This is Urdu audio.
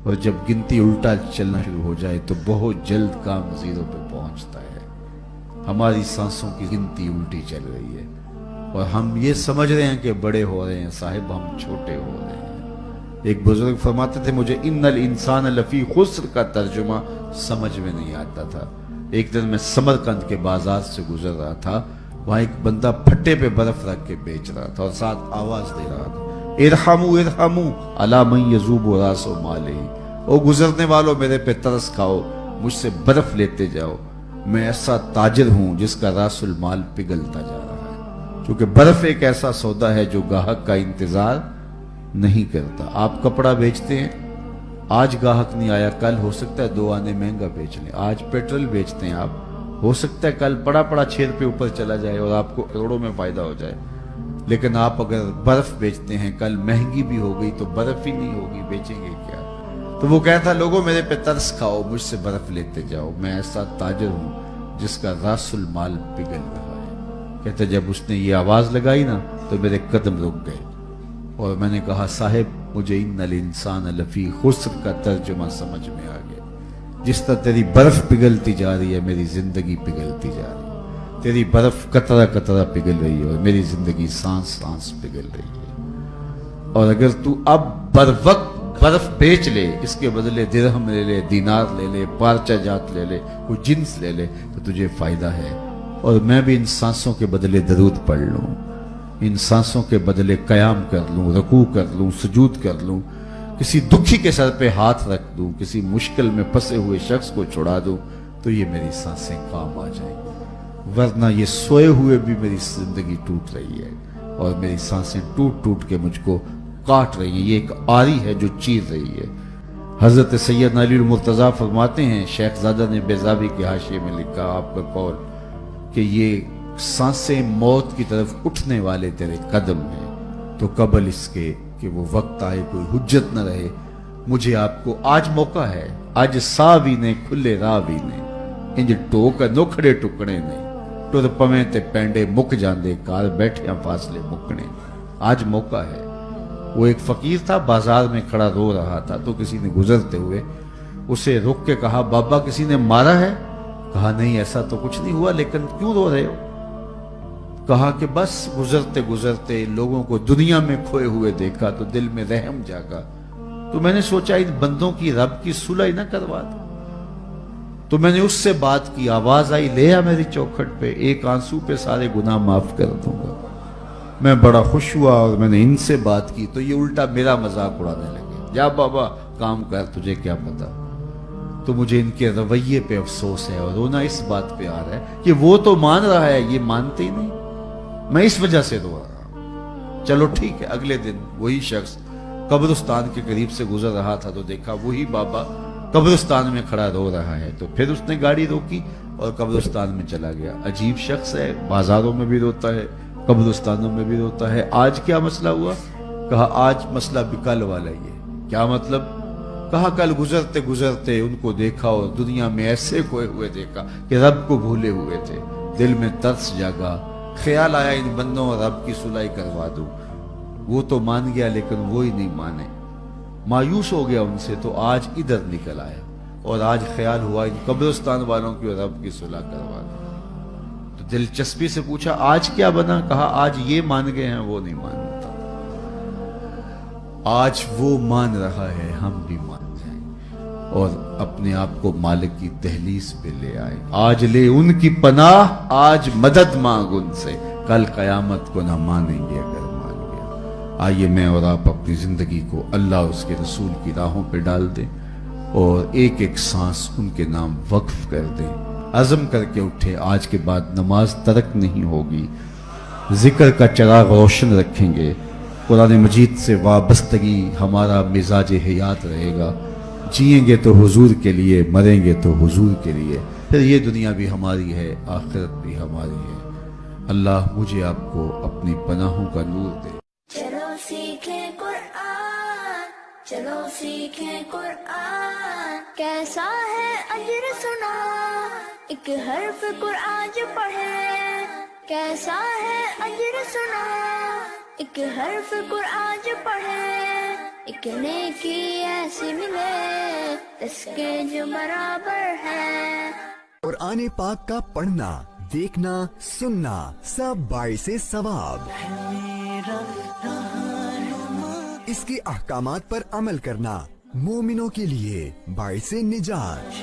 اور جب گنتی الٹا چلنا شروع ہو جائے تو بہت جلد کام زیرو پہ پہنچتا ہے۔ ہماری سانسوں کی گنتی الٹی چل رہی ہے اور ہم یہ سمجھ رہے ہیں کہ بڑے ہو رہے ہیں، صاحب ہم چھوٹے ہو رہے ہیں۔ ایک بزرگ فرماتے تھے مجھے ان الانسان لفی خسر کا ترجمہ سمجھ میں نہیں آتا تھا۔ ایک دن میں سمرقند کے بازار سے گزر رہا تھا، وہاں ایک بندہ پھٹے پہ برف رکھ کے بیچ رہا تھا اور ساتھ آواز دے رہا تھا، ارحموا ارحموا علی من یذوب راس مالہ، او گزرنے والوں میرے پہ ترس کھاؤ، مجھ سے برف لیتے جاؤ، میں ایسا تاجر ہوں جس کا راس المال پگھلتا جا رہا ہے۔ کیونکہ برف ایک ایسا سودا ہے جو گاہک کا انتظار نہیں کرتا۔ آپ کپڑا بیچتے ہیں، آج گاہک نہیں آیا، کل ہو سکتا ہے 2 آنے مہنگا بیچ لیں۔ آج پیٹرول بیچتے ہیں آپ، ہو سکتا ہے کل پڑا 6 روپے اوپر چلا جائے اور آپ کو کروڑوں میں فائدہ ہو جائے۔ لیکن آپ اگر برف بیچتے ہیں، کل مہنگی بھی ہو گئی تو برف ہی نہیں ہوگی، بیچیں گے کیا؟ تو وہ کہتا لوگوں میرے پہ ترس کھاؤ، مجھ سے برف لیتے جاؤ، میں ایسا تاجر ہوں جس کا راس المال پگھل رہا ہے۔ کہتے جب اس نے یہ آواز لگائی نا تو میرے قدم رک گئے اور میں نے کہا صاحب مجھے ان الانسان لفی خسر کا ترجمہ سمجھ میں آ گیا۔ جس طرح تیری برف پگھلتی جا رہی ہے میری زندگی پگھلتی جا رہی ہے، تیری برف قطرہ قطرہ پگھل رہی ہے اور میری زندگی سانس سانس پگھل رہی ہے۔ اور اگر تو اب بروقت برف بیچ لے، اس کے بدلے درہم لے لے، دینار لے لے، پارچہ جات لے لے، کوئی جنس لے لے تو تجھے فائدہ ہے۔ اور میں بھی ان سانسوں کے بدلے درود پڑھ لوں، ان سانسوں کے بدلے قیام کر لوں، رکوع کر لوں، سجود کر لوں، کسی دکھی کے سر پہ ہاتھ رکھ دوں، کسی مشکل میں پھنسے ہوئے شخص کو چھڑا دوں تو یہ میری سانسیں کام آ جائیں گی۔ ورنہ یہ سوئے ہوئے بھی میری زندگی ٹوٹ رہی ہے اور میری سانسیں ٹوٹ ٹوٹ کے مجھ کو کاٹ رہی ہیں، یہ ایک آری ہے جو چیر رہی ہے۔ حضرت سیدنا علی المرتضیٰ فرماتے ہیں، شیخ زادہ نے بیضاوی کے حاشیے میں لکھا آپ کا قول کہ یہ سانسیں موت کی طرف اٹھنے والے تیرے قدم ہیں، تو قبل اس کے کہ وہ وقت آئے کوئی حجت نہ رہے، مجھے آپ کو آج موقع ہے، آج سا بھی نے کھلے راہ بھی نے، انج ٹوک نوکھڑے ٹکڑے نے، ٹر پویں تے پینڈے مک جاندے کار بیٹھیاں فاصلے مکنے۔ آج موقع ہے۔ وہ ایک فقیر تھا، بازار میں کھڑا رو رہا تھا تو کسی نے گزرتے ہوئے اسے رک کے کہا بابا کسی نے مارا ہے؟ کہا نہیں ایسا تو کچھ نہیں ہوا، لیکن کیوں رو رہے ہو؟ کہا کہ بس گزرتے گزرتے لوگوں کو دنیا میں کھوئے ہوئے دیکھا تو دل میں رحم جاگا، تو میں نے سوچا ان بندوں کی رب کی صلح ہی نہ کروا دوں، تو میں نے اس سے بات کی، آواز آئی لے آ میری چوکھٹ پہ، ایک آنسو پہ سارے گناہ معاف کر دوں گا۔ میں بڑا خوش ہوا اور میں نے ان سے بات کی تو یہ الٹا میرا مذاق اڑانے لگے، جا بابا کام کر، تجھے کیا پتا۔ تو مجھے ان کے رویے پہ افسوس ہے اور رونا اس بات پہ آ رہا ہے کہ وہ تو مان رہا ہے، یہ مانتے ہی نہیں، میں اس وجہ سے رو رہا ہوں۔ چلو ٹھیک ہے، اگلے دن وہی شخص قبرستان کے قریب سے گزر رہا تھا تو دیکھا وہی بابا قبرستان میں کھڑا رو رہا ہے، تو پھر اس نے گاڑی روکی اور قبرستان میں چلا گیا۔ عجیب شخص ہے، بازاروں میں بھی روتا ہے، قبرستانوں میں بھی روتا ہے۔ آج کیا مسئلہ ہوا؟ کہا آج مسئلہ بھی کل والا ہی ہے۔ کیا مطلب؟ کہا کل گزرتے گزرتے ان کو دیکھا اور دنیا میں ایسے کھوئے ہوئے دیکھا کہ رب کو بھولے ہوئے تھے، دل میں ترس جاگا، خیال آیا ان بندوں اور رب کی صلح کروا دوں۔ وہ تو مان گیا لیکن وہی نہیں مانے، مایوس ہو گیا ان سے، تو آج ادھر نکل آیا اور آج خیال ہوا ان قبرستان والوں کی اور رب کی صلح کروا دوں۔ تو دلچسپی سے پوچھا آج کیا بنا؟ کہا آج یہ مان گئے ہیں، وہ نہیں مانتا، آج وہ مان رہا ہے، ہم بھی مان جائیں اور اپنے آپ کو مالک کی دہلیز پہ لے آئے۔ آج لے ان کی پناہ، آج مدد مانگ ان سے، کل قیامت کو نہ مانیں گے اگر مان گیا۔ آئیے میں اور آپ اپنی زندگی کو اللہ اس کے رسول کی راہوں پہ ڈال دیں اور ایک ایک سانس ان کے نام وقف کر دیں، عزم کر کے اٹھے آج کے بعد نماز ترک نہیں ہوگی، ذکر کا چراغ روشن رکھیں گے، قرآن مجید سے وابستگی ہمارا مزاج حیات رہے گا، جئیں گے تو حضور کے لیے، مریں گے تو حضور کے لیے، پھر یہ دنیا بھی ہماری ہے، آخرت بھی ہماری ہے۔ اللہ مجھے آپ کو اپنی پناہوں کا نور دے۔ چلو سیکھیں قرآن، چلو سیکھیں قرآن، کیسا ہے اجر سنا ایک حرف قرآن جو پڑھے، کیسا ہے اجر سنا ایک حرف قرآن جو پڑھے، ایک نیکی ایسی ملے اس کے جو برابر ہے. قرآن پاک کا پڑھنا، دیکھنا، سننا سب باعث ثواب. اس کے احکامات پر عمل کرنا مومنوں کے لیے باعث نجات.